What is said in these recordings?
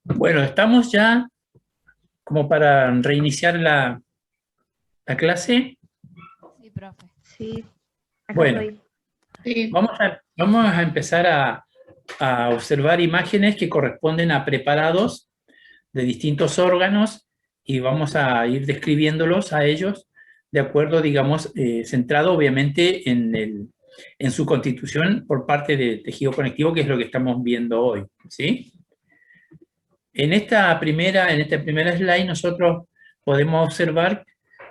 Bueno, estamos ya como para reiniciar la clase. Sí, profe. Sí, acá Bueno, estoy. Sí, vamos a empezar a observar imágenes que corresponden a preparados de distintos órganos y vamos a ir describiéndolos a ellos de acuerdo, digamos, centrado obviamente en su constitución por parte del tejido conectivo, que es lo que estamos viendo hoy, ¿sí? En esta primera slide nosotros podemos observar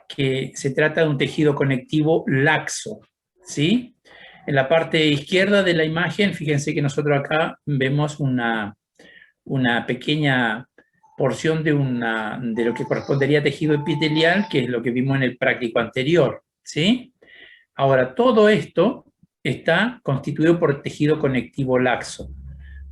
que se trata de un tejido conectivo laxo, ¿sí? En la parte izquierda de la imagen, fíjense que nosotros acá vemos una pequeña porción de lo que correspondería a tejido epitelial, que es lo que vimos en el práctico anterior, ¿sí? Ahora, todo esto está constituido por tejido conectivo laxo.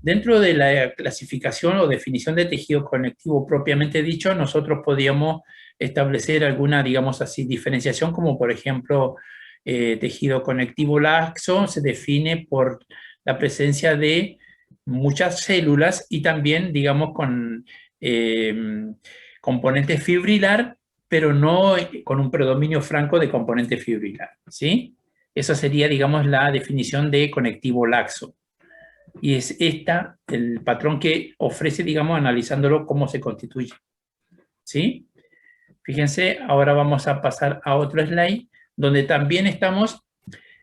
Dentro de la clasificación o definición de tejido conectivo propiamente dicho, nosotros podíamos establecer alguna, digamos así, diferenciación, como por ejemplo, tejido conectivo laxo se define por la presencia de muchas células y también, digamos, con componente fibrilar, pero no con un predominio franco de componente fibrilar, ¿sí? Esa sería, digamos, la definición de conectivo laxo. Y es el patrón que ofrece, digamos, analizándolo cómo se constituye. ¿Sí? Fíjense, ahora vamos a pasar a otro slide, donde también estamos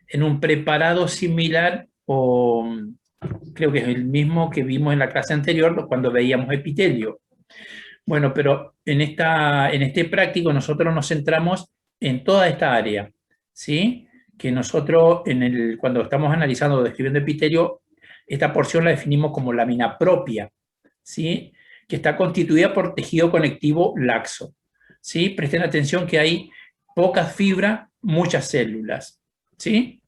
en un preparado similar, o creo que es el mismo que vimos en la clase anterior, cuando veíamos epitelio. Bueno, pero en este práctico nosotros nos centramos en toda esta área, ¿sí? Que nosotros, cuando estamos analizando o describiendo epitelio, esta porción la definimos como lámina propia, ¿sí? Que está constituida por tejido conectivo laxo, ¿sí? Presten atención que hay pocas fibras, muchas células, ¿sí?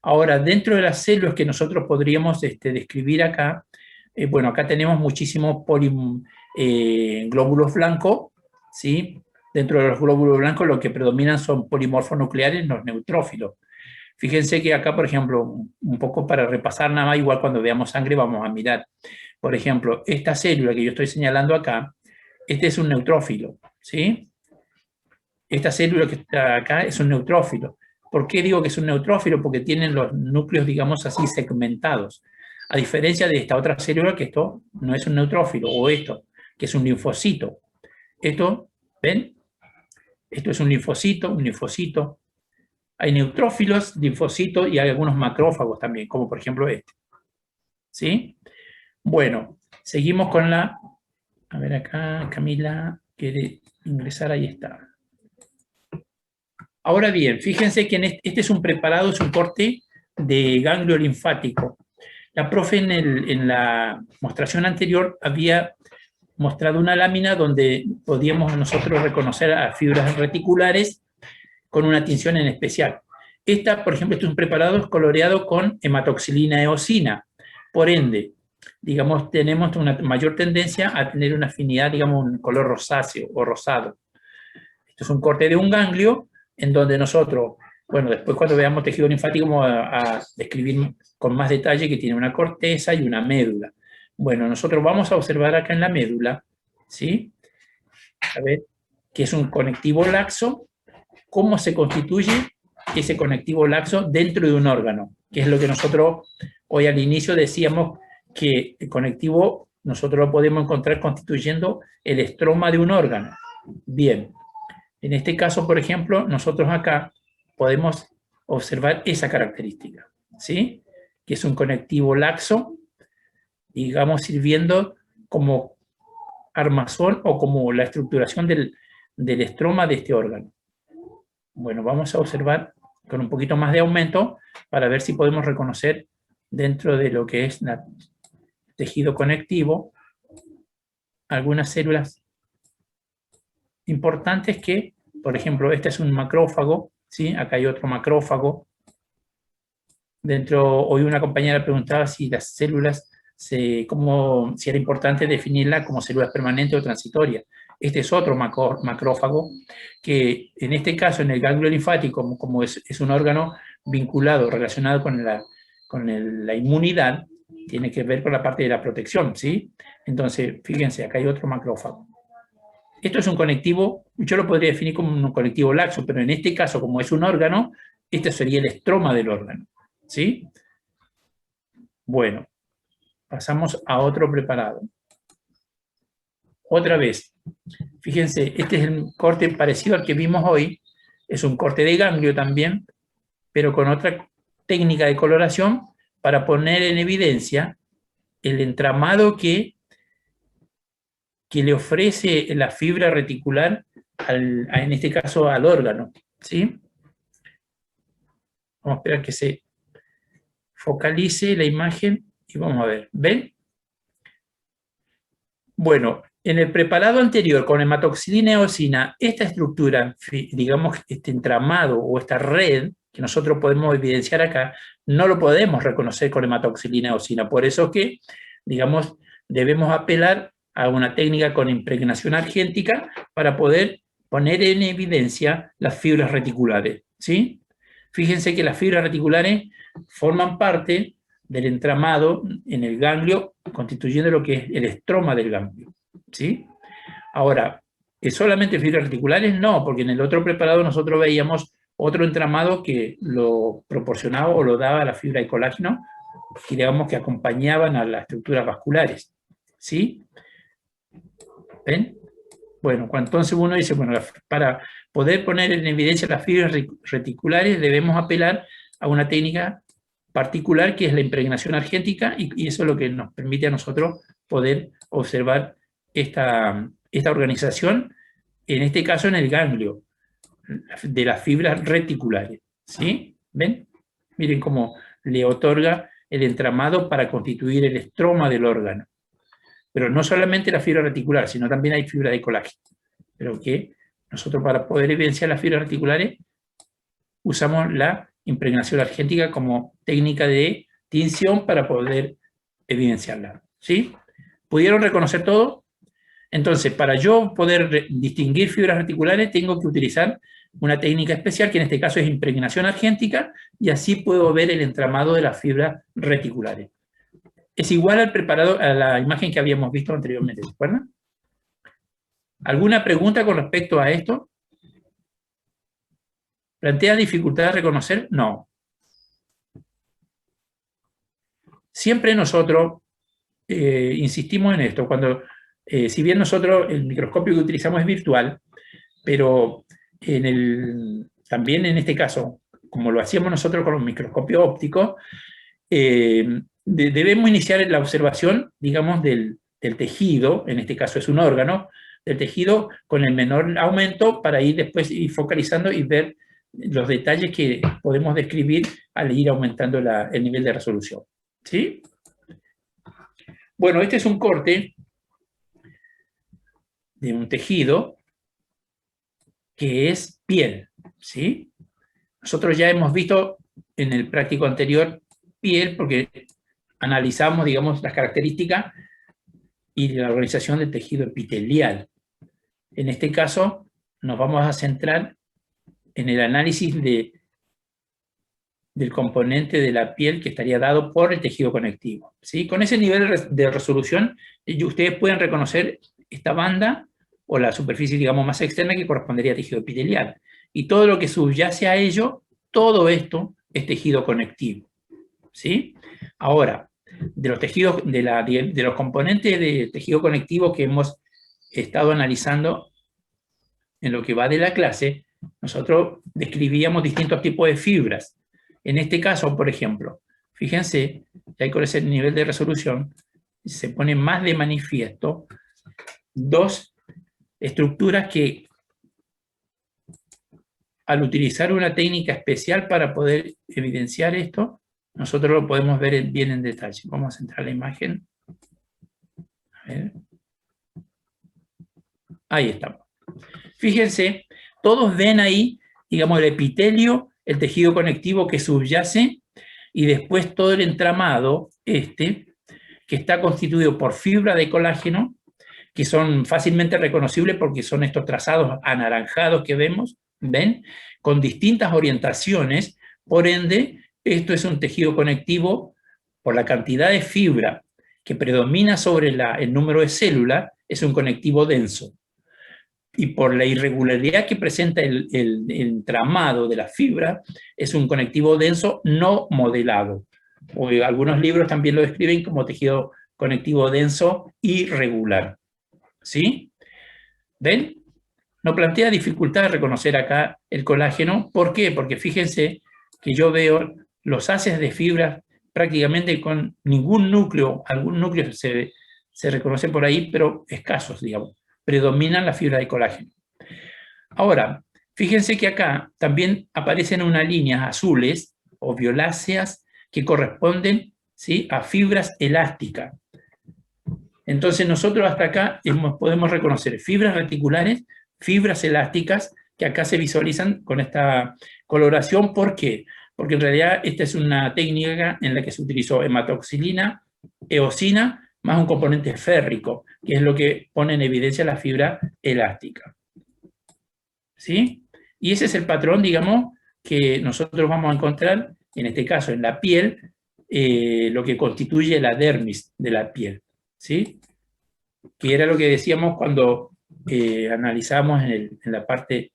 Ahora, dentro de las células que nosotros podríamos describir acá, bueno, acá tenemos muchísimos glóbulos blancos, ¿sí? Dentro de los glóbulos blancos lo que predominan son polimorfonucleares, los neutrófilos. Fíjense que acá, por ejemplo, un poco para repasar nada más, igual cuando veamos sangre vamos a mirar. Por ejemplo, esta célula que yo estoy señalando acá, este es un neutrófilo, ¿sí? Esta célula que está acá es un neutrófilo. ¿Por qué digo que es un neutrófilo? Porque tienen los núcleos, digamos así, segmentados. A diferencia de esta otra célula, que esto no es un neutrófilo, o esto, que es un linfocito. Esto, ¿ven? Esto es un linfocito. Hay neutrófilos, linfocitos y hay algunos macrófagos también, como por ejemplo este. ¿Sí? Bueno, seguimos con la... A ver acá, Camila quiere ingresar, ahí está. Ahora bien, fíjense que este es un preparado, es un corte de ganglio linfático. La profe en la mostración anterior había mostrado una lámina donde podíamos nosotros reconocer a fibras reticulares con una tinción en especial. Esta, por ejemplo, este es un preparado coloreado con hematoxilina eosina. Por ende, digamos, tenemos una mayor tendencia a tener una afinidad, digamos, un color rosáceo o rosado. Esto es un corte de un ganglio en donde nosotros, bueno, después cuando veamos tejido linfático vamos a describir con más detalle que tiene una corteza y una médula. Bueno, nosotros vamos a observar acá en la médula, ¿sí? A ver, que es un conectivo laxo, cómo se constituye ese conectivo laxo dentro de un órgano, que es lo que nosotros hoy al inicio decíamos que el conectivo nosotros lo podemos encontrar constituyendo el estroma de un órgano. Bien, en este caso, por ejemplo, nosotros acá podemos observar esa característica, ¿sí? Que es un conectivo laxo, digamos, sirviendo como armazón o como la estructuración del estroma de este órgano. Bueno, vamos a observar con un poquito más de aumento para ver si podemos reconocer dentro de lo que es el tejido conectivo algunas células importantes que, por ejemplo, este es un macrófago, ¿sí? Acá hay otro macrófago. Hoy una compañera preguntaba si las células, si era importante definirla como células permanentes o transitorias. Este es otro macrófago que en este caso en el ganglio linfático, como es un órgano vinculado, relacionado con la inmunidad, tiene que ver con la parte de la protección, ¿sí? Entonces, fíjense, acá hay otro macrófago. Esto es un conectivo, yo lo podría definir como un conectivo laxo, pero en este caso, como es un órgano, este sería el estroma del órgano, ¿sí? Bueno, pasamos a otro preparado. Otra vez, fíjense, este es el corte parecido al que vimos hoy, es un corte de ganglio también, pero con otra técnica de coloración para poner en evidencia el entramado que le ofrece la fibra reticular, en este caso al órgano, ¿sí? Vamos a esperar que se focalice la imagen y vamos a ver, ¿ven? Bueno, en el preparado anterior con hematoxilina y eosina, esta estructura, digamos, este entramado o esta red que nosotros podemos evidenciar acá, no lo podemos reconocer con hematoxilina y eosina. Por eso que, digamos, debemos apelar a una técnica con impregnación argéntica para poder poner en evidencia las fibras reticulares, ¿sí? Fíjense que las fibras reticulares forman parte del entramado en el ganglio, constituyendo lo que es el estroma del ganglio, ¿sí? Ahora, ¿es solamente fibras reticulares? No, porque en el otro preparado nosotros veíamos otro entramado que lo proporcionaba o lo daba la fibra de colágeno, que digamos que acompañaban a las estructuras vasculares, ¿sí? ¿Ven? Bueno, entonces uno dice, bueno, para poder poner en evidencia las fibras reticulares debemos apelar a una técnica particular que es la impregnación argéntica y eso es lo que nos permite a nosotros poder observar esta organización, en este caso en el ganglio, de las fibras reticulares, ¿sí? ¿Ven? Miren cómo le otorga el entramado para constituir el estroma del órgano. Pero no solamente la fibra reticular, sino también hay fibra de colágeno. Pero que nosotros para poder evidenciar las fibras reticulares usamos la impregnación argéntica como técnica de tinción para poder evidenciarla, ¿sí? ¿Pudieron reconocer todo? Entonces, para yo poder distinguir fibras reticulares, tengo que utilizar una técnica especial, que en este caso es impregnación argéntica, y así puedo ver el entramado de las fibras reticulares. Es igual al preparado, a la imagen que habíamos visto anteriormente, ¿se acuerdan? ¿Alguna pregunta con respecto a esto? ¿Plantea dificultad de reconocer? No. Siempre nosotros insistimos en esto, cuando, si bien nosotros el microscopio que utilizamos es virtual, pero también en este caso, como lo hacíamos nosotros con los microscopios ópticos, debemos iniciar la observación, digamos, del tejido, en este caso es un órgano, del tejido con el menor aumento para ir después ir focalizando y ver los detalles que podemos describir al ir aumentando el nivel de resolución, ¿sí? Bueno, este es un corte de un tejido que es piel, ¿sí? Nosotros ya hemos visto en el práctico anterior piel porque analizamos, digamos, las características y la organización del tejido epitelial. En este caso, nos vamos a centrar en el análisis del componente de la piel que estaría dado por el tejido conectivo, ¿sí? Con ese nivel de resolución, ustedes pueden reconocer esta banda o la superficie, digamos, más externa que correspondería a tejido epitelial. Y todo lo que subyace a ello, todo esto es tejido conectivo, ¿sí? Ahora, de los tejidos, de los componentes de tejido conectivo que hemos estado analizando en lo que va de la clase, nosotros describíamos distintos tipos de fibras. En este caso, por ejemplo, fíjense, que hay con ese nivel de resolución, se pone más de manifiesto dos estructuras que, al utilizar una técnica especial para poder evidenciar esto, nosotros lo podemos ver bien en detalle. Vamos a centrar la imagen. A ver. Ahí estamos. Fíjense, todos ven ahí, digamos, el epitelio, el tejido conectivo que subyace, y después todo el entramado, que está constituido por fibra de colágeno, que son fácilmente reconocibles porque son estos trazados anaranjados que vemos, ¿ven? Con distintas orientaciones, por ende, esto es un tejido conectivo por la cantidad de fibra que predomina sobre el número de células, es un conectivo denso. Y por la irregularidad que presenta el entramado de la fibra, es un conectivo denso no modelado. O algunos libros también lo describen como tejido conectivo denso irregular. ¿Sí? ¿Ven? No plantea dificultad de reconocer acá el colágeno. ¿Por qué? Porque fíjense que yo veo los haces de fibras prácticamente con ningún núcleo, algún núcleo se reconoce por ahí, pero escasos, digamos. Predominan las fibras de colágeno. Ahora, fíjense que acá también aparecen unas líneas azules o violáceas que corresponden, ¿sí?, a fibras elásticas. Entonces nosotros hasta acá podemos reconocer fibras reticulares, fibras elásticas, que acá se visualizan con esta coloración. ¿Por qué? Porque en realidad esta es una técnica en la que se utilizó hematoxilina, eosina, más un componente férrico, que es lo que pone en evidencia la fibra elástica. ¿Sí? Y ese es el patrón, digamos, que nosotros vamos a encontrar, en este caso en la piel, lo que constituye la dermis de la piel. ¿Sí? Que era lo que decíamos cuando analizamos en la parte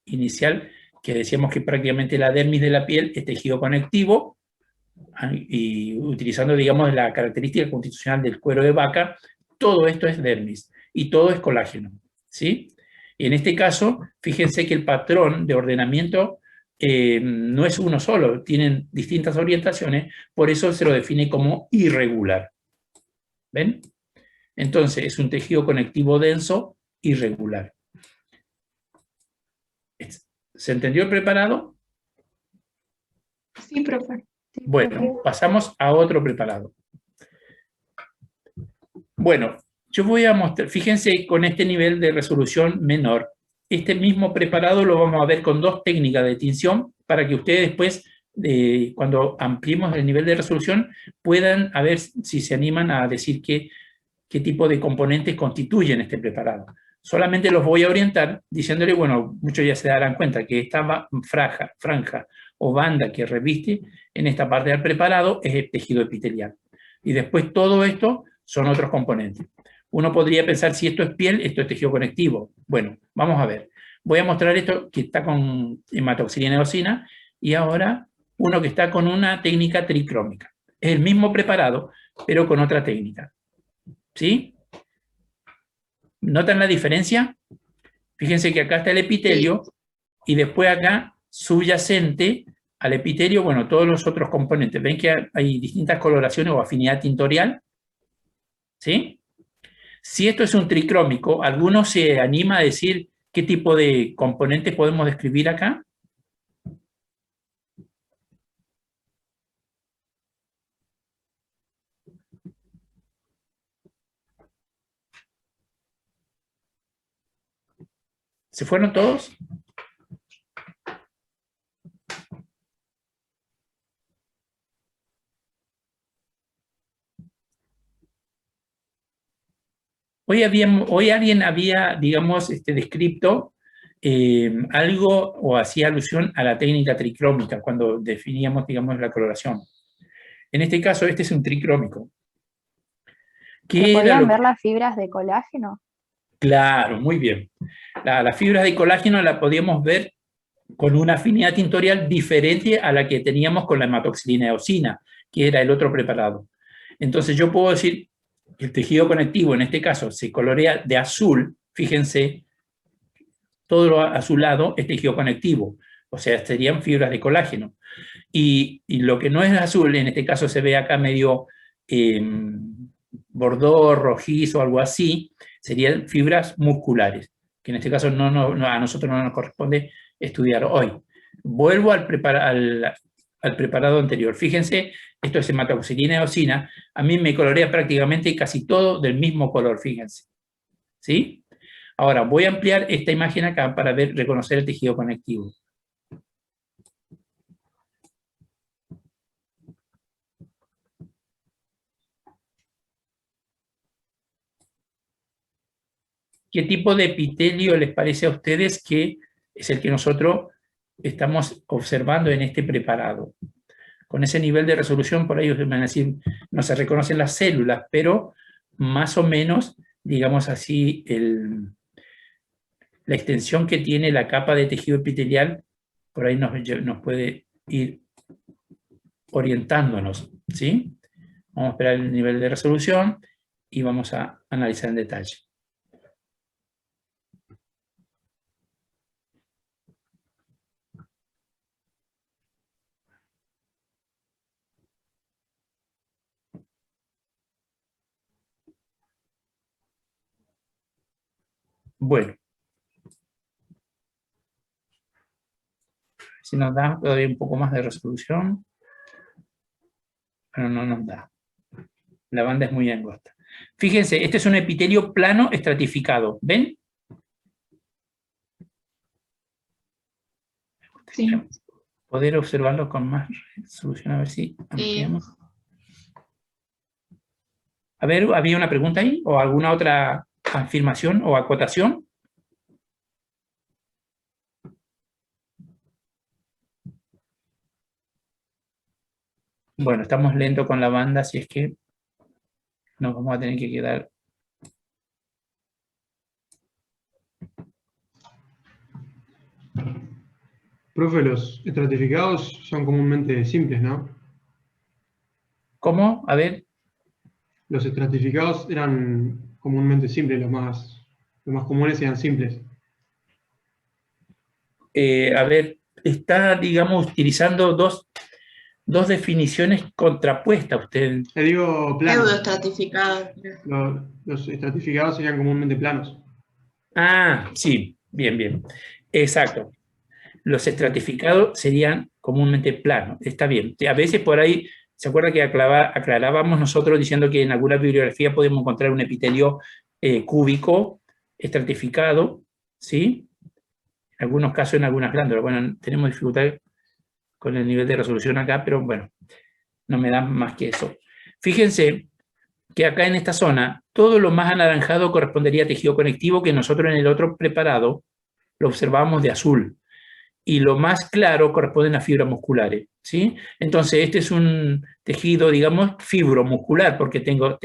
inicial, que decíamos que prácticamente la dermis de la piel es tejido conectivo, y utilizando, digamos, la característica constitucional del cuero de vaca, todo esto es dermis y todo es colágeno, ¿sí? Y en este caso, fíjense que el patrón de ordenamiento no es uno solo, tienen distintas orientaciones, por eso se lo define como irregular. ¿Ven? Entonces, es un tejido conectivo denso irregular. ¿Se entendió el preparado? Sí, profe. Sí, bueno, profe. pasamos a otro preparado. Bueno, yo voy a mostrar, fíjense con este nivel de resolución menor, este mismo preparado lo vamos a ver con dos técnicas de tinción para que ustedes después, cuando ampliemos el nivel de resolución, puedan a ver si se animan a decir qué tipo de componentes constituyen este preparado. Solamente los voy a orientar diciéndole, bueno, muchos ya se darán cuenta que esta franja o banda que reviste en esta parte del preparado es el tejido epitelial. Y después todo esto son otros componentes. Uno podría pensar, si esto es piel, esto es tejido conectivo. Bueno, vamos a ver. Voy a mostrar esto que está con hematoxilina eosina y ahora uno que está con una técnica tricrómica. Es el mismo preparado, pero con otra técnica. ¿Sí? ¿Notan la diferencia? Fíjense que acá está el epitelio y después acá, subyacente al epitelio, bueno, todos los otros componentes. ¿Ven que hay distintas coloraciones o afinidad tintorial? ¿Sí? Si esto es un tricrómico, ¿alguno se anima a decir qué tipo de componentes podemos describir acá? ¿Se fueron todos? Hoy alguien había, digamos, descrito algo o hacía alusión a la técnica tricrómica cuando definíamos, digamos, la coloración. En este caso, este es un tricrómico. ¿Se podían ver las fibras de colágeno? Claro, muy bien. Las fibras de colágeno las podíamos ver con una afinidad tintorial diferente a la que teníamos con la hematoxilina eosina, que era el otro preparado. Entonces yo puedo decir que el tejido conectivo, en este caso, se colorea de azul, fíjense, todo lo azulado es tejido conectivo, o sea, serían fibras de colágeno. Y lo que no es azul, en este caso se ve acá medio bordó, rojizo, algo así, serían fibras musculares, que en este caso a nosotros no nos corresponde estudiar hoy. Vuelvo al preparado anterior. Fíjense, esto es hematoxilina eosina, a mí me colorea prácticamente casi todo del mismo color, fíjense. ¿Sí? Ahora, voy a ampliar esta imagen acá para reconocer el tejido conectivo. ¿Qué tipo de epitelio les parece a ustedes que es el que nosotros estamos observando en este preparado? Con ese nivel de resolución, por ahí ustedes van a decir, no se reconocen las células, pero más o menos, digamos así, la extensión que tiene la capa de tejido epitelial, por ahí nos puede ir orientándonos, ¿sí? Vamos a esperar el nivel de resolución y vamos a analizar en detalle. Bueno. Si nos da todavía un poco más de resolución, pero no nos da. La banda es muy angosta. Fíjense, este es un epitelio plano estratificado. ¿Ven? Sí. Poder observarlo con más resolución, a ver si ampliamos. A ver, ¿había una pregunta ahí? ¿O alguna otra afirmación o acotación? Bueno, estamos lentos con la banda, así es que nos vamos a tener que quedar. Profe, los estratificados son comúnmente simples, ¿no? ¿Cómo? A ver. Los estratificados eran comúnmente simples, los más comunes eran simples. A ver, está, digamos, utilizando dos definiciones contrapuestas usted. Le digo planos. Pseudoestratificados. Los estratificados serían comúnmente planos. Ah, sí, bien, bien. Exacto. Los estratificados serían comúnmente planos. Está bien. A veces por ahí, ¿se acuerda que aclarábamos nosotros diciendo que en alguna bibliografía podemos encontrar un epitelio cúbico estratificado? ¿Sí? En algunos casos, en algunas glándulas. Bueno, tenemos dificultad con el nivel de resolución acá, pero bueno, no me da más que eso. Fíjense que acá en esta zona, todo lo más anaranjado correspondería a tejido conectivo, que nosotros en el otro preparado lo observábamos de azul. Y lo más claro corresponden a fibras musculares, ¿sí? Entonces, este es un tejido, digamos, fibromuscular, porque tengo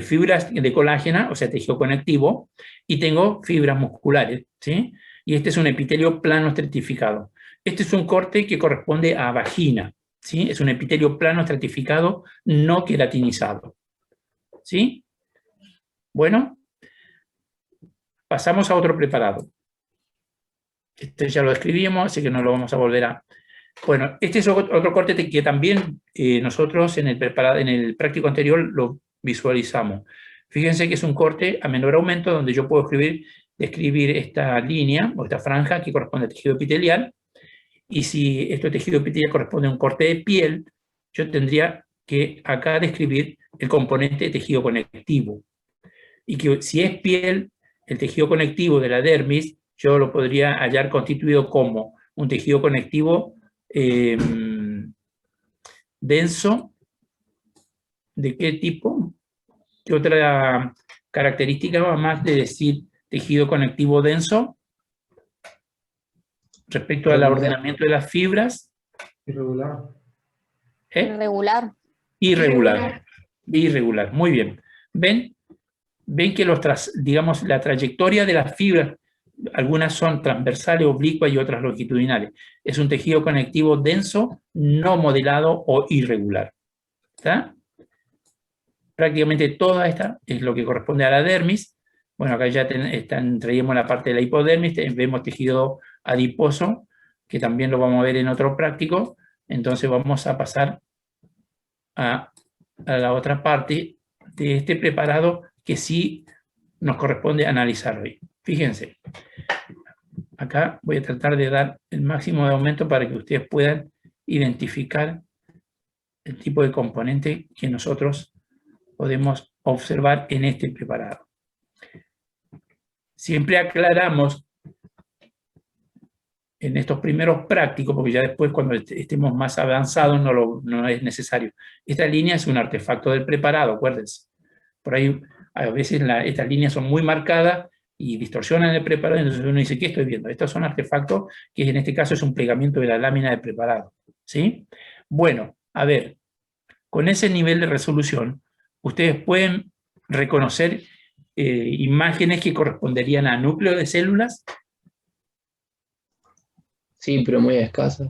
fibras de colágeno, o sea, tejido conectivo, y tengo fibras musculares, ¿sí? Y este es un epitelio plano estratificado. Este es un corte que corresponde a vagina, ¿sí? Es un epitelio plano estratificado no queratinizado, ¿sí? Bueno, pasamos a otro preparado. Este ya lo describimos, así que no lo vamos a volver a... Bueno, este es otro corte que también nosotros en el práctico anterior lo visualizamos. Fíjense que es un corte a menor aumento donde yo puedo describir esta línea o esta franja que corresponde al tejido epitelial, y si este tejido epitelial corresponde a un corte de piel, yo tendría que acá describir el componente de tejido conectivo. Y que si es piel, el tejido conectivo de la dermis, yo lo podría hallar constituido como un tejido conectivo denso. ¿De qué tipo? ¿Qué otra característica va más de decir tejido conectivo denso? Respecto al ordenamiento de las fibras. Irregular. Irregular. Irregular, muy bien. ¿Ven que digamos, la trayectoria de las fibras, algunas son transversales, oblicuas y otras longitudinales? Es un tejido conectivo denso, no modelado o irregular. ¿Está? Prácticamente toda esta es lo que corresponde a la dermis. Bueno, acá ya traemos la parte de la hipodermis, vemos tejido adiposo, que también lo vamos a ver en otro práctico. Entonces vamos a pasar a la otra parte de este preparado que sí nos corresponde analizar hoy. Fíjense, acá voy a tratar de dar el máximo de aumento para que ustedes puedan identificar el tipo de componente que nosotros podemos observar en este preparado. Siempre aclaramos en estos primeros prácticos, porque ya después cuando estemos más avanzados no es necesario. Esta línea es un artefacto del preparado, acuérdense. Por ahí a veces estas líneas son muy marcadas y distorsionan el preparado, entonces uno dice, ¿qué estoy viendo? Estos son artefactos que en este caso es un plegamiento de la lámina de preparado, ¿sí? Bueno, a ver, con ese nivel de resolución, ustedes pueden reconocer imágenes que corresponderían a núcleos de células. Sí, pero muy escasas.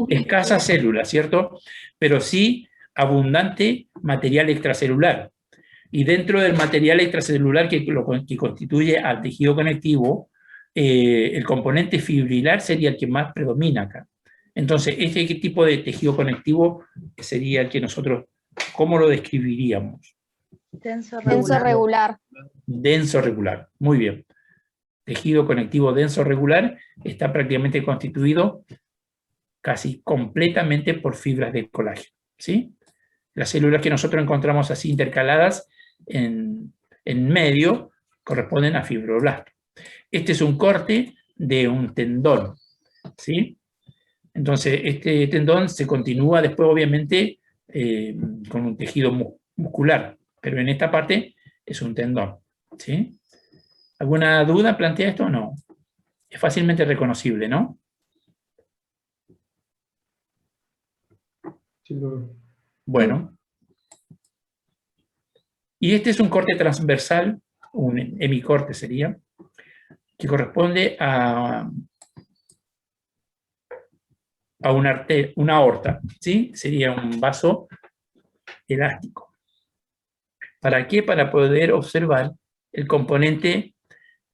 Escasas células, ¿cierto? Pero sí abundante material extracelular. Y dentro del material extracelular que constituye al tejido conectivo, el componente fibrilar sería el que más predomina acá. Entonces, este tipo de tejido conectivo sería el que nosotros, ¿cómo lo describiríamos? Denso regular. Denso regular, muy bien. Tejido conectivo denso regular está prácticamente constituido casi completamente por fibras de colágeno, ¿sí? Las células que nosotros encontramos así intercaladas en medio corresponden a fibroblastos. Este es un corte de un tendón, ¿sí? Entonces, este tendón se continúa después, obviamente, con un tejido muscular, pero en esta parte es un tendón, ¿sí? ¿Alguna duda plantea esto o no? Es fácilmente reconocible, ¿no? Sí, Bueno. Y este es un corte transversal, un hemicorte sería, que corresponde a una aorta, ¿sí? Sería un vaso elástico. ¿Para qué? Para poder observar el componente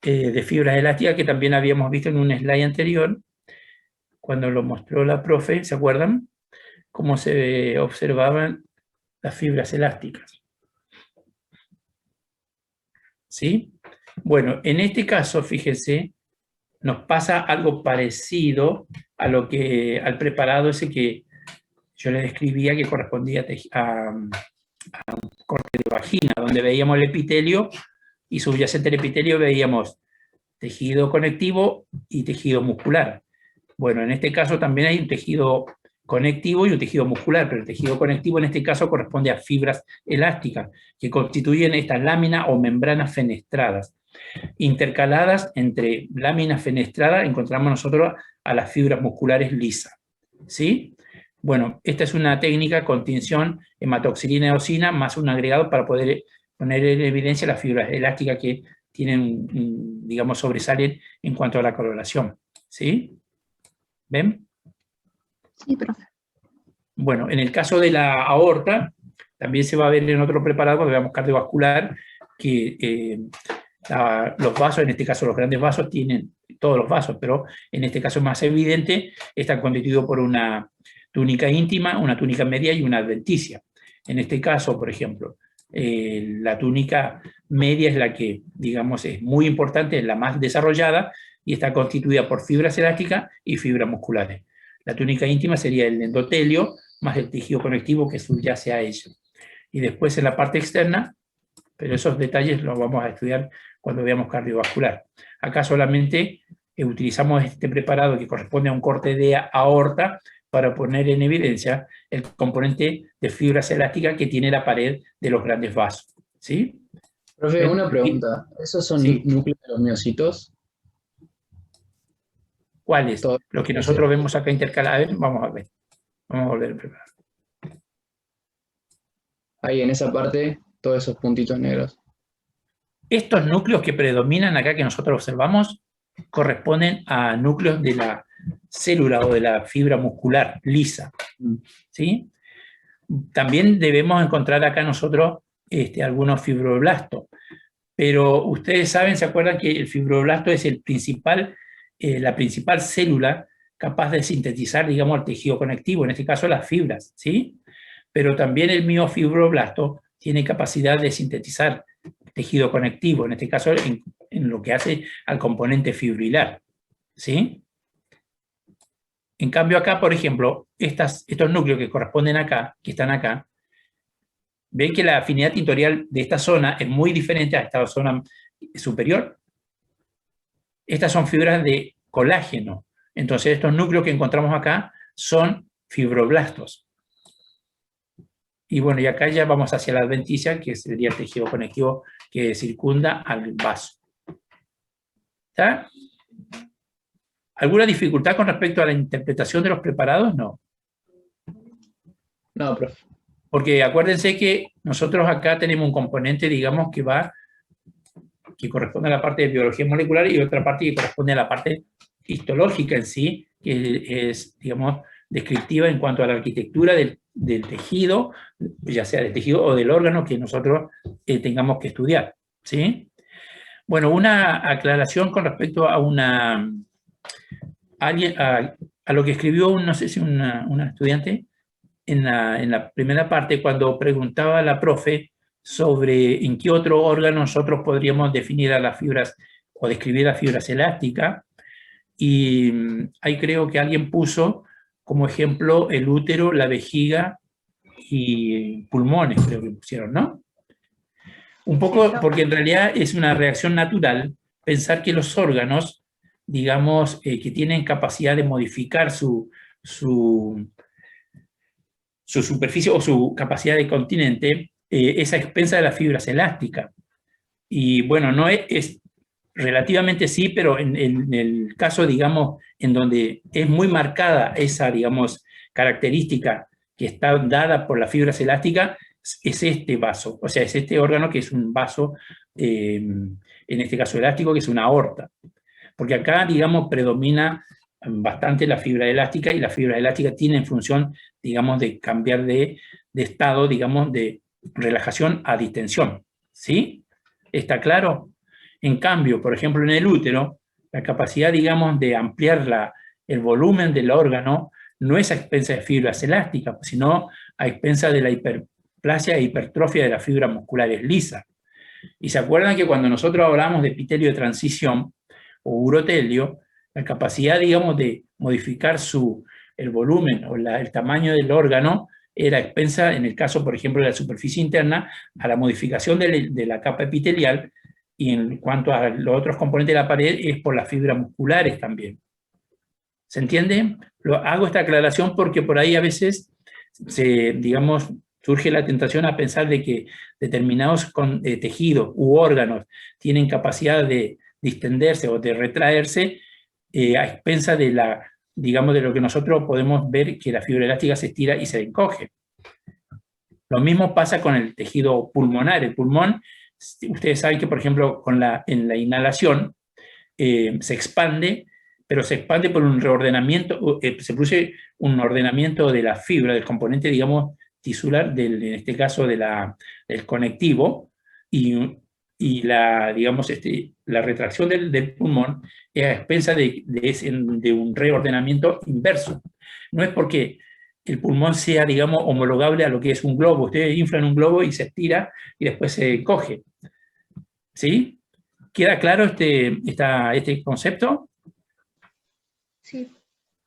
de fibras elásticas que también habíamos visto en un slide anterior, cuando lo mostró la profe, ¿se acuerdan? Cómo se observaban las fibras elásticas. ¿Sí? Bueno, en este caso, fíjense, nos pasa algo parecido a al preparado ese que yo les describía que correspondía a un corte de vagina, donde veíamos el epitelio y subyacente al epitelio veíamos tejido conectivo y tejido muscular. Bueno, en este caso también hay un tejido conectivo y un tejido muscular, pero el tejido conectivo en este caso corresponde a fibras elásticas, que constituyen estas láminas o membranas fenestradas. Intercaladas entre láminas fenestradas encontramos nosotros a las fibras musculares lisas, ¿sí? Bueno, esta es una técnica con tinción hematoxilina y eosina más un agregado para poder poner en evidencia las fibras elásticas que tienen, digamos, sobresalen en cuanto a la coloración, ¿sí? ¿Ven? Sí, profe. Bueno, en el caso de la aorta, también se va a ver en otro preparado, cuando veamos cardiovascular, que los vasos, en este caso los grandes vasos, tienen todos los vasos, pero en este caso más evidente, están constituidos por una túnica íntima, una túnica media y una adventicia. En este caso, por ejemplo, la túnica media es la que, digamos, es muy importante, es la más desarrollada, y está constituida por fibras elásticas y fibras musculares. La túnica íntima sería el endotelio, más el tejido conectivo que subyace a ello. Y después en la parte externa, pero esos detalles los vamos a estudiar cuando veamos cardiovascular. Acá solamente utilizamos este preparado que corresponde a un corte de aorta para poner en evidencia el componente de fibras elásticas que tiene la pared de los grandes vasos, ¿sí? Profe, una pregunta. ¿Esos son Sí. núcleos de los miocitos? ¿Cuáles? Todo. Los que nosotros vemos acá intercalados. Vamos a ver. Vamos a volver a preparar. Ahí en esa parte, todos esos puntitos negros. Estos núcleos que predominan acá, que nosotros observamos, corresponden a núcleos de la célula o de la fibra muscular lisa, ¿sí? También debemos encontrar acá nosotros algunos fibroblastos, pero ustedes saben, ¿se acuerdan que el fibroblasto es la principal célula capaz de sintetizar, digamos, el tejido conectivo, en este caso las fibras, ¿sí? Pero también el miofibroblasto tiene capacidad de sintetizar tejido conectivo, en este caso en lo que hace al componente fibrilar, ¿sí? En cambio acá, por ejemplo, estos núcleos que corresponden acá, que están acá, ven que la afinidad tintorial de esta zona es muy diferente a esta zona superior. Estas son fibras de colágeno. Entonces estos núcleos que encontramos acá son fibroblastos. Y bueno, y acá ya vamos hacia la adventicia, que sería el tejido conectivo que circunda al vaso. ¿Está? ¿Alguna dificultad con respecto a la interpretación de los preparados? No. No, profe. Porque acuérdense que nosotros acá tenemos un componente, digamos, que corresponde a la parte de biología molecular y otra parte que corresponde a la parte histológica en sí, que es, digamos, descriptiva en cuanto a la arquitectura del tejido, ya sea del tejido o del órgano que nosotros tengamos que estudiar, ¿sí? Bueno, una aclaración con respecto a a lo que escribió, no sé si una estudiante, en la primera parte, cuando preguntaba a la profe sobre en qué otro órgano nosotros podríamos definir a las fibras o describir las fibras elásticas, y ahí creo que alguien puso como ejemplo el útero, la vejiga y pulmones, creo que pusieron, ¿no? Un poco porque en realidad es una reacción natural pensar que los órganos, digamos, que tienen capacidad de modificar su superficie o su capacidad de continente, es a expensa de las fibras elásticas. Y bueno, no es relativamente sí, pero en el caso, digamos, en donde es muy marcada esa, digamos, característica que está dada por las fibras elásticas, es este vaso, o sea, es este órgano que es un vaso, en este caso elástico, que es una aorta. Porque acá, digamos, predomina bastante la fibra elástica, y la fibra elástica tiene función, digamos, de cambiar de estado, digamos, de relajación a distensión, ¿sí? ¿Está claro? En cambio, por ejemplo, en el útero, la capacidad, digamos, de ampliar el volumen del órgano no es a expensa de fibras elásticas, sino a expensa de la hiperplasia e hipertrofia de las fibras musculares lisas. Y se acuerdan que cuando nosotros hablamos de epitelio de transición o urotelio, la capacidad, digamos, de modificar el volumen o el tamaño del órgano era expensa, en el caso, por ejemplo, de la superficie interna, a la modificación de la capa epitelial, y en cuanto a los otros componentes de la pared, es por las fibras musculares también. ¿Se entiende? Hago esta aclaración porque por ahí a veces, digamos, surge la tentación a pensar de que determinados tejidos u órganos tienen capacidad de distenderse o de retraerse a expensa digamos, de lo que nosotros podemos ver, que la fibra elástica se estira y se encoge. Lo mismo pasa con el tejido pulmonar. El pulmón, ustedes saben que, por ejemplo, en la inhalación se expande, pero se expande por un reordenamiento, se produce un ordenamiento de la fibra, del componente, digamos, tisular, en este caso del conectivo, y digamos, la retracción del pulmón es a expensa de un reordenamiento inverso. No es porque el pulmón sea, digamos, homologable a lo que es un globo. Ustedes inflan un globo y se estira y después se coge. ¿Sí? ¿Queda claro este concepto? Sí.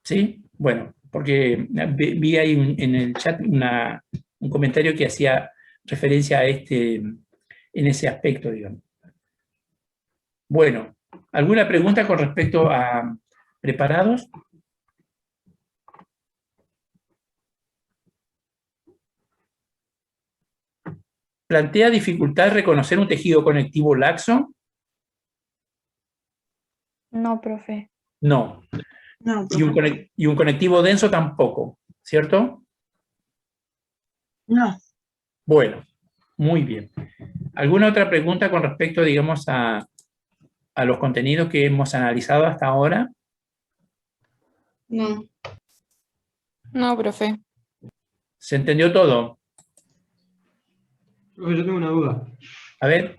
¿Sí? Bueno, porque vi ahí en el chat un comentario que hacía referencia a en ese aspecto, digamos. Bueno, ¿alguna pregunta con respecto a preparados? ¿Plantea dificultad reconocer un tejido conectivo laxo? No, profe. No. No, Y un conectivo denso tampoco, ¿cierto? no. Bueno, muy bien. ¿Alguna otra pregunta con respecto, digamos, a los contenidos que hemos analizado hasta ahora? No. No, profe. ¿Se entendió todo? Yo tengo una duda. A ver.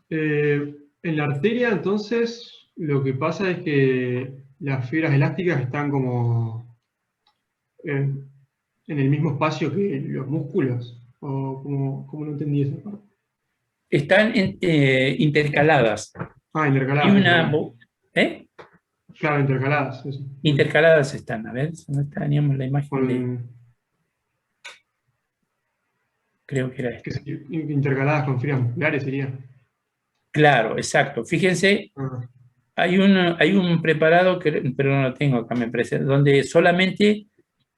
En la arteria, entonces, lo que pasa es que las fibras elásticas están como en el mismo espacio que los músculos, o como no entendí esa parte. Están intercaladas. Intercaladas. ¿Eh? Claro, intercaladas. Eso. Intercaladas están. A ver, ¿dónde teníamos la imagen? Creo que era esto. Intercaladas con fibras musculares sería. Claro, exacto. Fíjense, hay un preparado, pero no lo tengo acá, me parece, donde solamente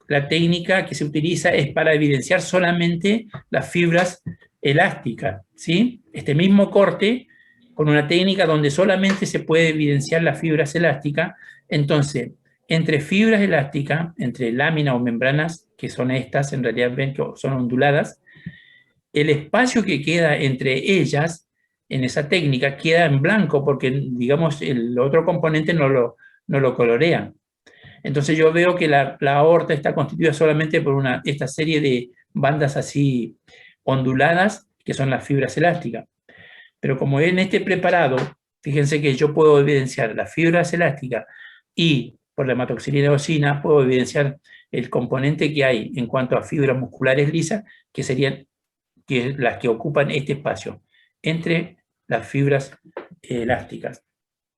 la técnica que se utiliza es para evidenciar solamente las fibras elásticas, ¿sí? Este mismo corte, con una técnica donde solamente se puede evidenciar las fibras elásticas. Entonces, entre fibras elásticas, entre láminas o membranas, que son estas, en realidad ven que son onduladas, el espacio que queda entre ellas, en esa técnica, queda en blanco, porque, digamos, el otro componente no lo colorea. Entonces yo veo que la aorta está constituida solamente por esta serie de bandas así onduladas, que son las fibras elásticas. Pero como en este preparado, fíjense que yo puedo evidenciar las fibras elásticas y por la hematoxilina eosina puedo evidenciar el componente que hay en cuanto a fibras musculares lisas, que serían las que ocupan este espacio entre las fibras elásticas.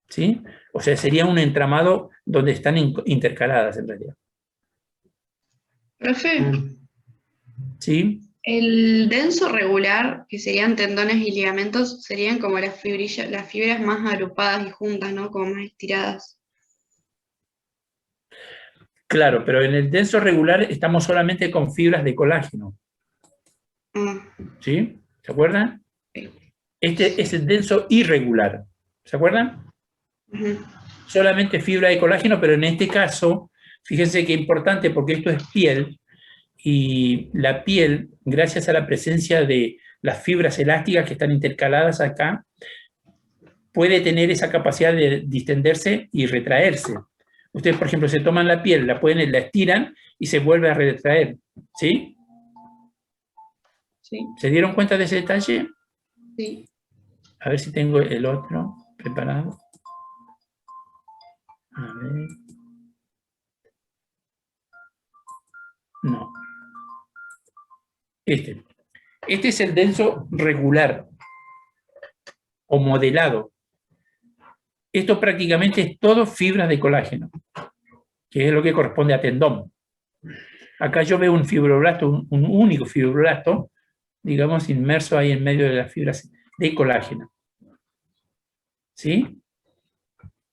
¿Sí? O sea, sería un entramado donde están intercaladas en realidad. Profe, ¿Sí? el denso regular, que serían tendones y ligamentos, serían como las fibras más agrupadas y juntas, ¿no? Como más estiradas. Claro, pero en el denso regular estamos solamente con fibras de colágeno. ¿Sí? ¿Se acuerdan? Sí. Este es el denso irregular. ¿Se acuerdan? Solamente fibra de colágeno, pero en este caso, fíjense qué importante, porque esto es piel, y la piel, gracias a la presencia de las fibras elásticas que están intercaladas acá, puede tener esa capacidad de distenderse y retraerse. Ustedes, por ejemplo, se toman la piel, la estiran y se vuelve a retraer. ¿Sí? Sí. ¿Se dieron cuenta de ese detalle? Sí. A ver si tengo el otro preparado. A ver. No. Este es el denso regular o modelado. Esto prácticamente es todo fibras de colágeno, que es lo que corresponde a tendón. Acá yo veo un fibroblasto, un único fibroblasto, digamos, inmerso ahí en medio de las fibras de colágeno. ¿Sí?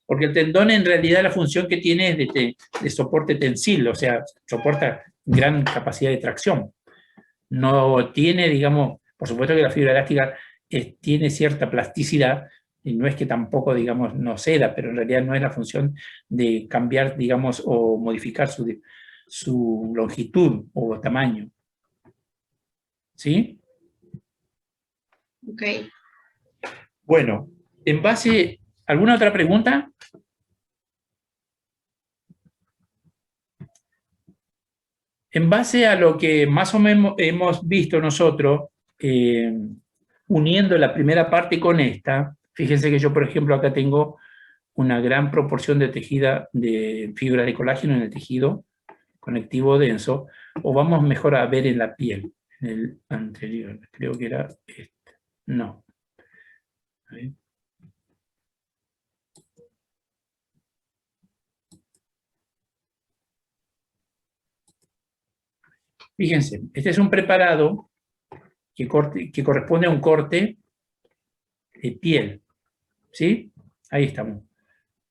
Porque el tendón en realidad la función que tiene es de soporte tensil, o sea, soporta gran capacidad de tracción. No tiene, digamos, por supuesto que la fibra elástica tiene cierta plasticidad, y no es que tampoco, digamos, no ceda, pero en realidad no es la función de cambiar, digamos, o modificar su longitud o tamaño. ¿Sí? Ok. Bueno, en base... ¿Alguna otra pregunta? En base a lo que más o menos hemos visto nosotros, uniendo la primera parte con esta, fíjense que yo, por ejemplo, acá tengo una gran proporción de tejida de fibra de colágeno en el tejido conectivo denso, o vamos mejor a ver en la piel, en el anterior, creo que era este. No. A ver. Fíjense, este es un preparado que corresponde a un corte de piel, ¿sí? Ahí estamos.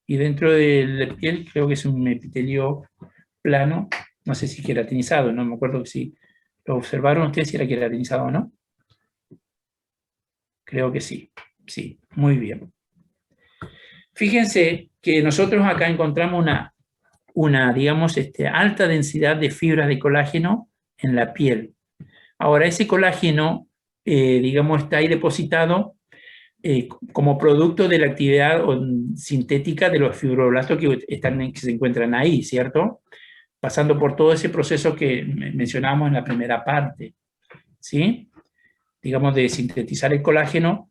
Y dentro de la piel creo que es un epitelio plano, no sé si queratinizado, no me acuerdo si lo observaron ustedes si era queratinizado o no. Creo que sí, sí, muy bien. Fíjense que nosotros acá encontramos una digamos, alta densidad de fibras de colágeno en la piel. Ahora, ese colágeno, digamos, está ahí depositado como producto de la actividad sintética de los fibroblastos que se encuentran ahí, ¿cierto? Pasando por todo ese proceso que mencionábamos en la primera parte, ¿sí? Digamos, de sintetizar el colágeno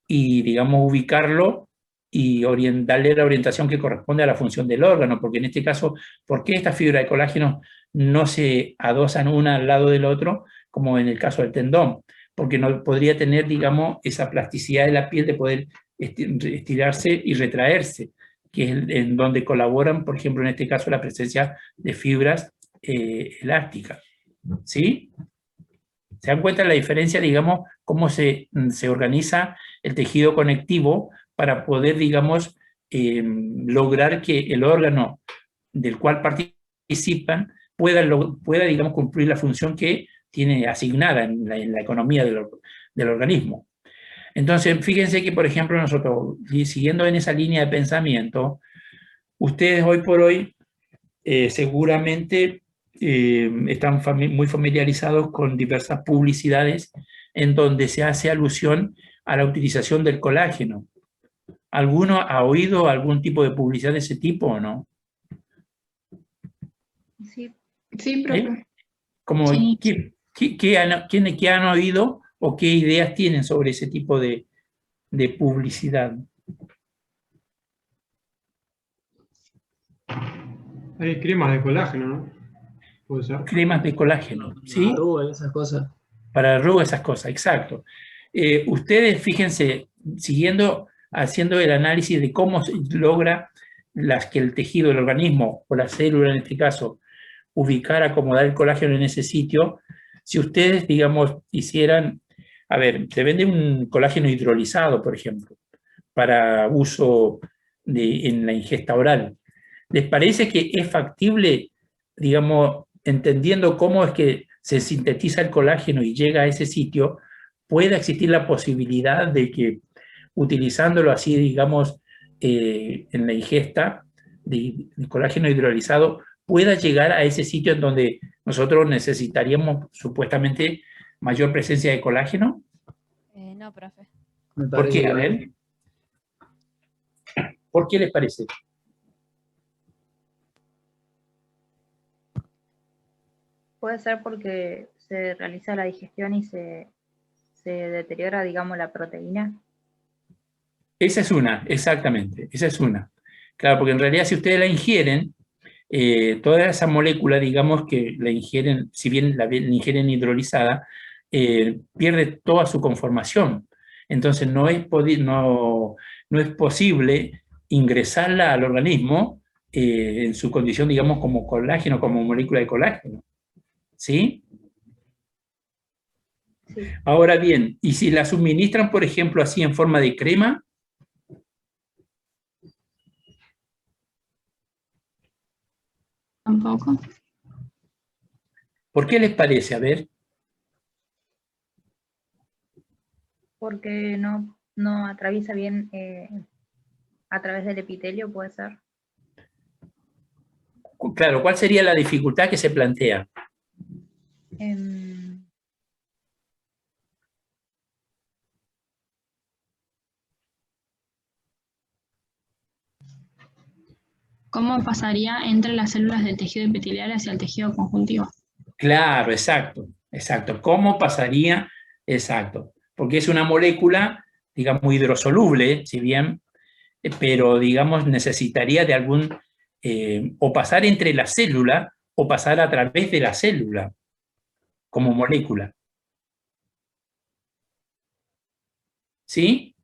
y, digamos, ubicarlo y darle la orientación que corresponde a la función del órgano, porque en este caso, ¿por qué estas fibras de colágeno no se adosan una al lado del otro, como en el caso del tendón? Porque no podría tener, digamos, esa plasticidad de la piel de poder estirarse y retraerse, que es en donde colaboran, por ejemplo, en este caso, la presencia de fibras elásticas. ¿Sí? ¿Se dan cuenta de la diferencia, digamos, cómo se organiza el tejido conectivo para poder, digamos, lograr que el órgano del cual participan pueda digamos, cumplir la función que tiene asignada en la economía del organismo? Entonces, fíjense que, por ejemplo, nosotros, siguiendo en esa línea de pensamiento, ustedes hoy por hoy seguramente están muy familiarizados con diversas publicidades en donde se hace alusión a la utilización del colágeno. ¿Alguno ha oído algún tipo de publicidad de ese tipo o no? Sí. Sí, profe. Como, Sí. ¿Qué han oído o qué ideas tienen sobre ese tipo de publicidad? Hay cremas de colágeno, ¿no? Puede ser. Cremas de colágeno, ¿sí? Arrugas, esas cosas. Para arrugas, esas cosas, exacto. Ustedes, fíjense, haciendo el análisis de cómo se logra que el tejido del organismo, o la célula en este caso, ubicar, acomodar el colágeno en ese sitio, si ustedes, digamos, hicieran, a ver, se vende un colágeno hidrolizado, por ejemplo, para uso en la ingesta oral. ¿Les parece que es factible, digamos, entendiendo cómo es que se sintetiza el colágeno y llega a ese sitio, pueda existir la posibilidad de que, utilizándolo así, digamos, en la ingesta de colágeno hidrolizado, pueda llegar a ese sitio en donde nosotros necesitaríamos supuestamente mayor presencia de colágeno? No, profe. Me ¿Por parece qué? A que ver. ¿Por qué les parece? Puede ser porque se realiza la digestión y se deteriora, digamos, la proteína. Esa es una, exactamente, esa es una. Claro, porque en realidad si ustedes la ingieren, toda esa molécula, digamos que la ingieren, si bien la ingieren hidrolizada, pierde toda su conformación. Entonces no es posible ingresarla al organismo en su condición, digamos, como colágeno, como molécula de colágeno. ¿Sí? Sí. Ahora bien, ¿y si la suministran, por ejemplo, así en forma de crema? Tampoco. ¿Por qué les parece? A ver. Porque no atraviesa bien a través del epitelio, puede ser. Claro, ¿cuál sería la dificultad que se plantea? ¿Cómo pasaría entre las células del tejido epitelial hacia el tejido conjuntivo? Claro, exacto, exacto. ¿Cómo pasaría? Exacto. Porque es una molécula, digamos, hidrosoluble, si bien, pero, digamos, necesitaría de algún, o pasar entre la célula, o pasar a través de la célula, como molécula. ¿Sí?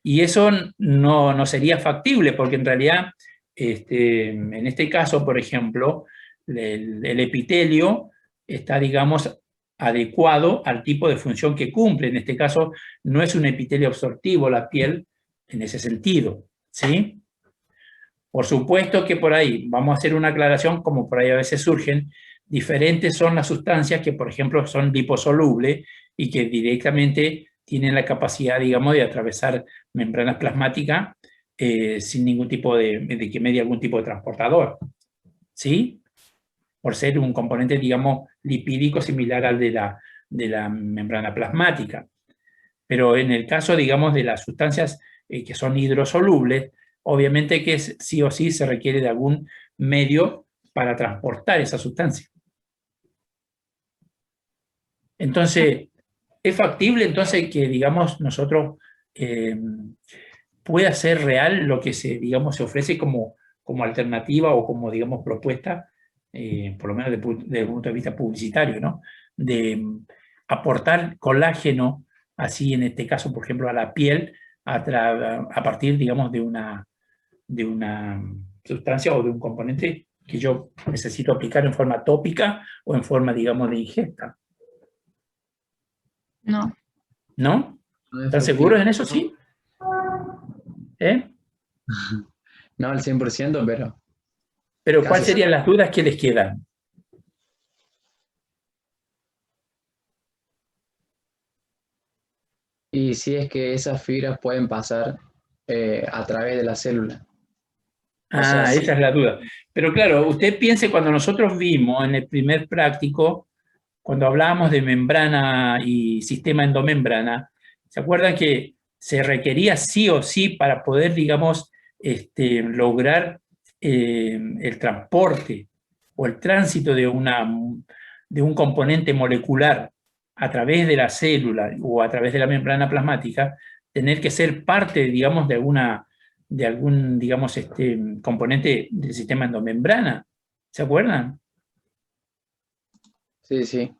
Y eso no sería factible, porque en realidad, en este caso, por ejemplo, el epitelio está, digamos, adecuado al tipo de función que cumple. En este caso, no es un epitelio absortivo la piel en ese sentido, ¿sí? Por supuesto que por ahí, vamos a hacer una aclaración, como por ahí a veces surgen, diferentes son las sustancias que, por ejemplo, son liposolubles y que directamente tienen la capacidad, digamos, de atravesar membranas plasmáticas sin ningún tipo de que medie algún tipo de transportador, ¿sí? Por ser un componente, digamos, lipídico similar al de la membrana plasmática. Pero en el caso, digamos, de las sustancias que son hidrosolubles, obviamente que sí o sí se requiere de algún medio para transportar esa sustancia. Entonces, ¿es factible entonces que, digamos, nosotros pueda ser real lo que digamos, se ofrece como alternativa o como, digamos, propuesta, por lo menos desde el punto de vista publicitario, ¿no? De aportar colágeno, así en este caso, por ejemplo, a la piel, a partir, digamos, de una sustancia o de un componente que yo necesito aplicar en forma tópica o en forma, digamos, de ingesta. No. ¿No? ¿Están seguros en eso, sí? ¿Eh? No al 100%, pero... Pero ¿cuáles Casi. serían las dudas que les quedan? Y si es que esas fibras pueden pasar a través de la célula. sea, sí. Esa es la duda. Pero claro, usted piense cuando nosotros vimos en el primer práctico, cuando hablábamos de membrana y sistema endomembrana, ¿se acuerdan que se requería sí o sí para poder, digamos, lograr el transporte o el tránsito de un componente molecular a través de la célula o a través de la membrana plasmática, tener que ser parte, digamos, de algún, digamos, componente del sistema endomembrana? ¿Se acuerdan? Sí, sí.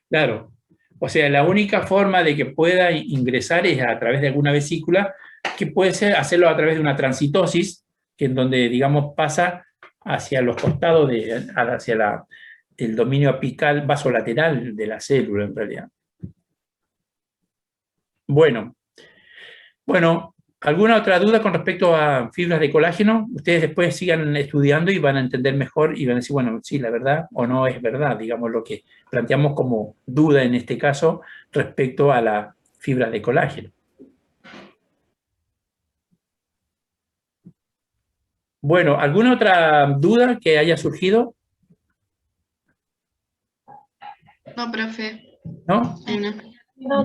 Claro. O sea, la única forma de que pueda ingresar es a través de alguna vesícula, que puede ser hacerlo a través de una transitosis, que en donde, digamos, pasa hacia los costados, hacia el dominio apical vasolateral de la célula, en realidad. Bueno, ¿alguna otra duda con respecto a fibras de colágeno? Ustedes después sigan estudiando y van a entender mejor y van a decir, bueno, sí, la verdad o no es verdad, digamos, lo que planteamos como duda en este caso respecto a las fibras de colágeno. Bueno, ¿alguna otra duda que haya surgido? No, profe. ¿No? No.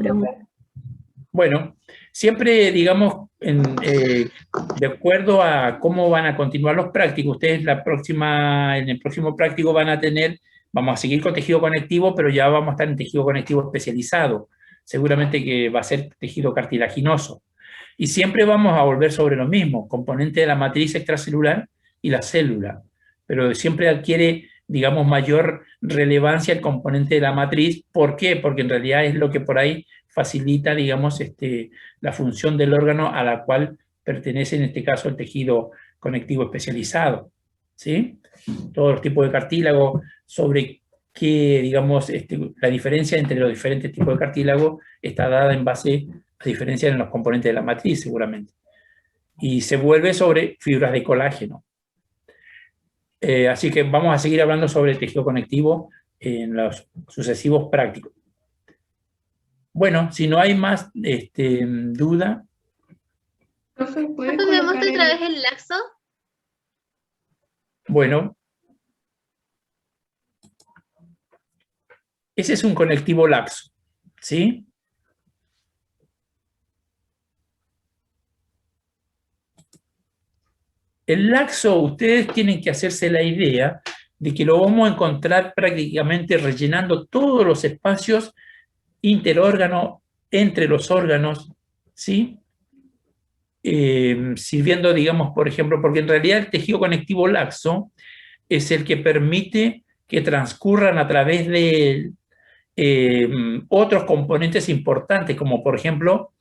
Bueno, siempre, digamos, de acuerdo a cómo van a continuar los prácticos, ustedes en el próximo práctico vamos a seguir con tejido conectivo, pero ya vamos a estar en tejido conectivo especializado. Seguramente que va a ser tejido cartilaginoso. Y siempre vamos a volver sobre lo mismo, componente de la matriz extracelular y la célula. Pero siempre adquiere, digamos, mayor relevancia el componente de la matriz. ¿Por qué? Porque en realidad es lo que por ahí facilita, digamos, la función del órgano a la cual pertenece, en este caso, el tejido conectivo especializado, ¿sí? Todos los tipos de cartílago, sobre qué, digamos, la diferencia entre los diferentes tipos de cartílago está dada en base a diferencias en los componentes de la matriz, seguramente. Y se vuelve sobre fibras de colágeno. Así que vamos a seguir hablando sobre el tejido conectivo en los sucesivos prácticos. Bueno, si no hay más duda. Profe, ¿puede ¿Me colocar muestra otra vez el laxo? Bueno, ese es un conectivo laxo, ¿sí? El laxo, ustedes tienen que hacerse la idea de que lo vamos a encontrar prácticamente rellenando todos los espacios interórgano, entre los órganos, ¿sí? Sirviendo, digamos, por ejemplo, porque en realidad el tejido conectivo laxo es el que permite que transcurran a través de otros componentes importantes, como por ejemplo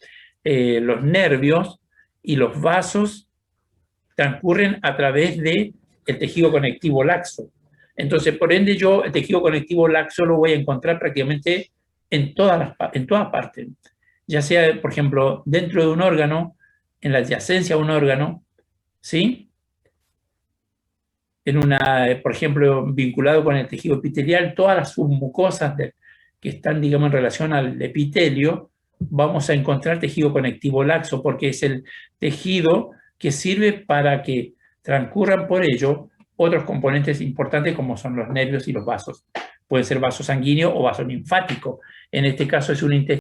los nervios y los vasos transcurren a través del tejido conectivo laxo. Entonces, por ende, yo el tejido conectivo laxo lo voy a encontrar prácticamente en todas partes, ya sea, por ejemplo, dentro de un órgano, en la adyacencia a un órgano, ¿sí? Por ejemplo, vinculado con el tejido epitelial, todas las submucosas que están, digamos, en relación al epitelio, vamos a encontrar tejido conectivo laxo, porque es el tejido que sirve para que transcurran por ello otros componentes importantes como son los nervios y los vasos. Puede ser vaso sanguíneo o vaso linfático. En este caso es un intestino.